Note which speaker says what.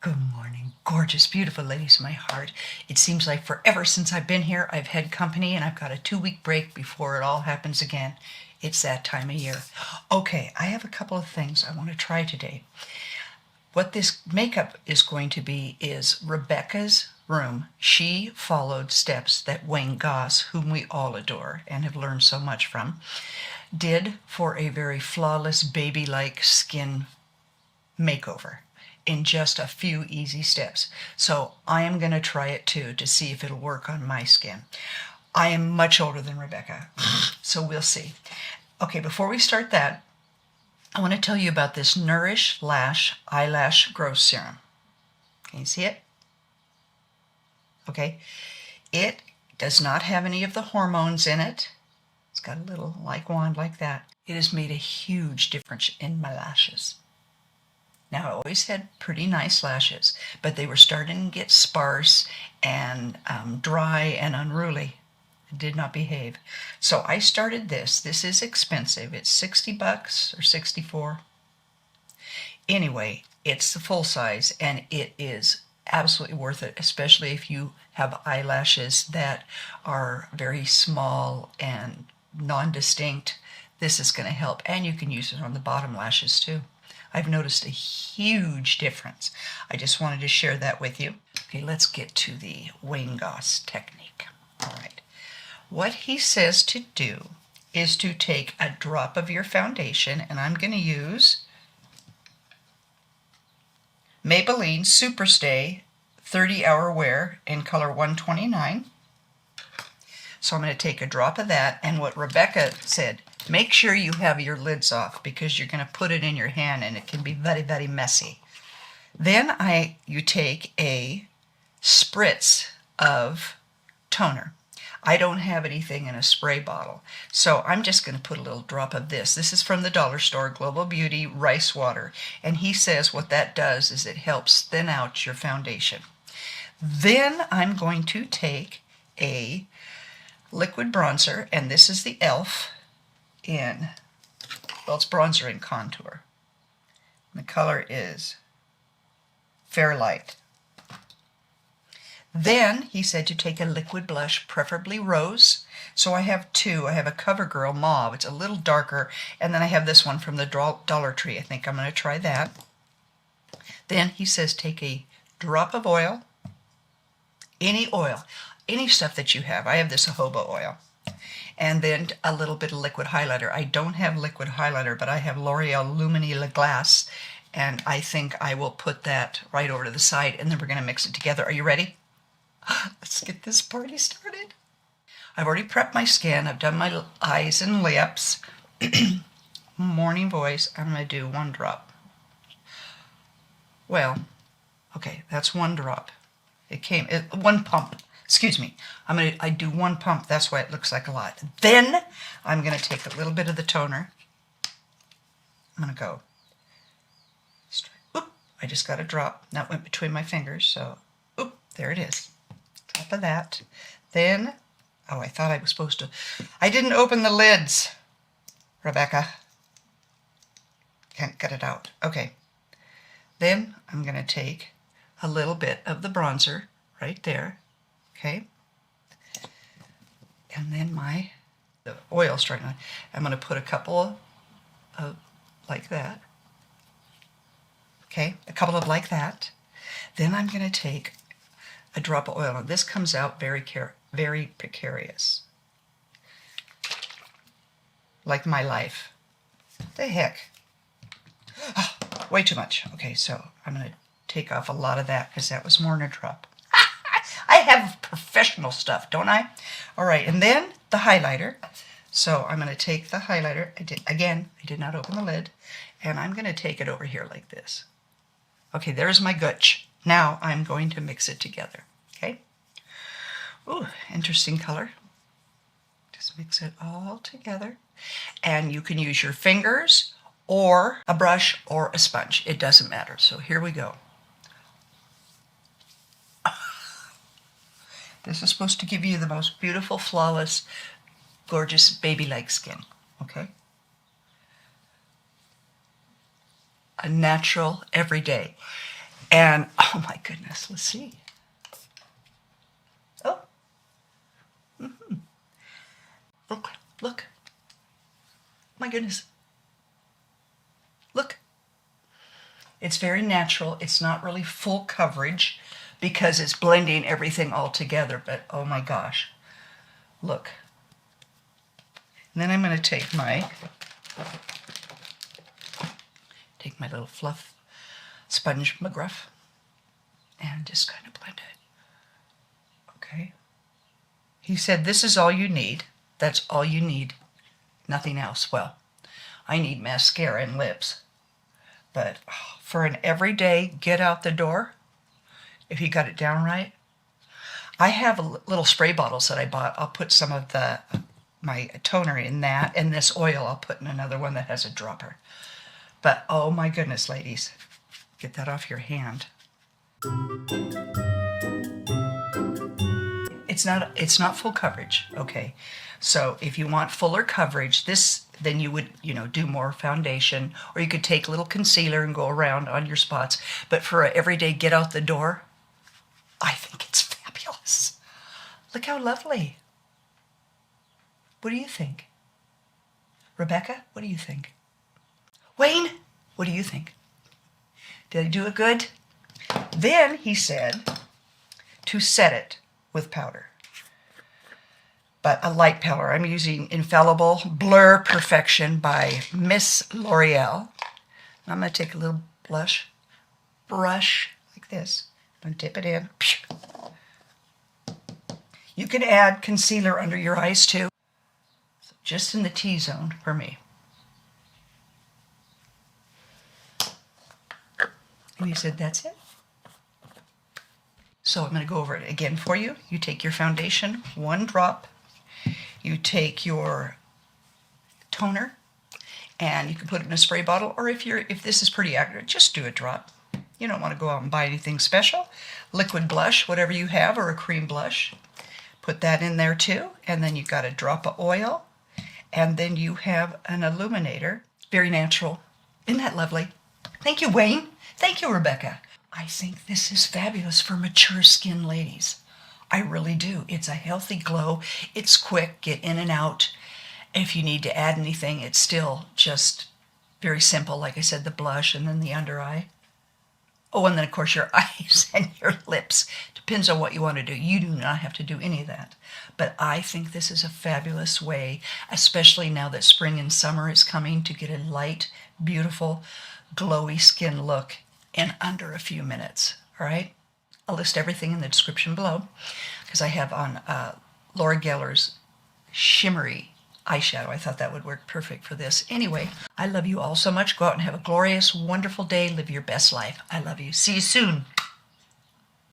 Speaker 1: Good morning, gorgeous, beautiful ladies of my heart. It seems like forever since I've been here. I've had company and I've got a 2-week break before it all happens again. It's that time of year. Okay, I have a couple of things I want to try today. What this makeup is going to be is Rebecca's room. She followed steps that Wayne Goss, whom we all adore and have learned so much from, did for a very flawless, baby-like skin makeover in just a few easy steps. So I am going to try it too to see if it'll work on my skin. I am much older than Rebecca, so we'll see. Okay, before we start that, I want to tell you about this Nourish Lash Eyelash Growth Serum. Can you see it? Okay. It does not have any of the hormones in it. It's got a little like wand like that. It has made a huge difference in my lashes. Now, I always had pretty nice lashes, but they were starting to get sparse and dry and unruly. It did not behave. So I started this. This is expensive. It's $60 or 64. Anyway, it's the full size, and it is absolutely worth it, especially if you have eyelashes that are very small and non-distinct. This is going to help, and you can use it on the bottom lashes too. I've noticed a huge difference. I just wanted to share that with you. Okay, let's get to the Wayne Goss technique. All right. What he says to do is to take a drop of your foundation, and I'm going to use Maybelline Superstay 30-Hour Wear in color 129. So I'm going to take a drop of that, and what Rebecca said, make sure you have your lids off because you're going to put it in your hand and it can be very, very messy. Then you take a spritz of toner. I don't have anything in a spray bottle, so I'm just going to put a little drop of this. This is from the dollar store, Global Beauty Rice Water, and he says what that does is it helps thin out your foundation. Then I'm going to take a liquid bronzer, and this is the e.l.f. It's bronzer in contour. And the color is Fair Light. Then he said to take a liquid blush, preferably rose. So I have two. I have a CoverGirl Mauve. It's a little darker. And then I have this one from the Dollar Tree. I think I'm going to try that. Then he says take a drop of oil, any stuff that you have. I have this jojoba oil. And then a little bit of liquid highlighter. I don't have liquid highlighter, but I have L'Oreal Lumini Le Glace, and I think I will put that right over to the side, and then we're going to mix it together. Are you ready? Let's get this party started. I've already prepped my skin. I've done my eyes and lips. Morning voice. I'm going to do one drop. Well, okay, that's one drop. One pump. Excuse me. I do one pump. That's why it looks like a lot. Then I'm going to take a little bit of the toner. I'm going to go. Oop, I just got a drop. That went between my fingers. So, oop, there it is. Drop of that. Then, I thought I was supposed to. I didn't open the lids, Rebecca. Can't get it out. Okay. Then I'm going to take a little bit of the bronzer right there. Okay, and then the oil starting on. I'm going to put a couple of like that. Okay, a couple of like that. Then I'm going to take a drop of oil, and this comes out very precarious, like my life. The heck, way too much. Okay, so I'm going to take off a lot of that because that was more than a drop. I have professional stuff, don't I? All right, and then the highlighter. So I'm going to take the highlighter. I did not open the lid. And I'm going to take it over here like this. Okay, there's my gooch. Now I'm going to mix it together. Okay? Ooh, interesting color. Just mix it all together. And you can use your fingers or a brush or a sponge. It doesn't matter. So here we go. This is supposed to give you the most beautiful, flawless, gorgeous, baby-like skin, okay? A natural, everyday. And, oh my goodness, let's see. Oh. Look, look. My goodness. Look. It's very natural. It's not really full coverage because it's blending everything all together, but oh my gosh. Look. And then I'm going to take my little fluff sponge McGruff and just kind of blend it. Okay. He said this is all you need. That's all you need. Nothing else. Well, I need mascara and lips. But for an everyday get out the door, if you got it down right, I have little spray bottles that I bought. I'll put some of my toner in that, and this oil I'll put in another one that has a dropper. But oh my goodness, ladies, get that off your hand. It's not full coverage, okay? So if you want fuller coverage, then you would, do more foundation, or you could take a little concealer and go around on your spots. But for an everyday get out the door, I think it's fabulous. Look how lovely. What do you think? Rebecca, what do you think? Wayne, what do you think? Did I do it good? Then he said to set it with powder. But a light powder. I'm using Infallible Blur Perfection by Miss L'Oreal. I'm going to take a little brush like this and dip it in. You can add concealer under your eyes too. So just in the T-zone for me. And he said, that's it. So I'm going to go over it again for you. You take your foundation, 1 drop. You take your toner, and you can put it in a spray bottle, or if this is pretty accurate, just do a drop. You don't want to go out and buy anything special. Liquid blush, whatever you have, or a cream blush. Put that in there too, and then you've got a drop of oil, and then you have an illuminator. Very natural. Isn't that lovely? Thank you, Wayne. Thank you, Rebecca. I think this is fabulous for mature skin ladies. I really do. It's a healthy glow. It's quick, get in and out. If you need to add anything, it's still just very simple. Like I said, the blush and then the under eye. Oh, and then of course your eyes and your lips. Depends on what you want to do. You do not have to do any of that. But I think this is a fabulous way, especially now that spring and summer is coming, to get a light, beautiful, glowy skin look in under a few minutes. All right? I'll list everything in the description below because I have on Laura Geller's shimmery eyeshadow. I thought that would work perfect for this. Anyway, I love you all so much. Go out and have a glorious, wonderful day. Live your best life. I love you. See you soon.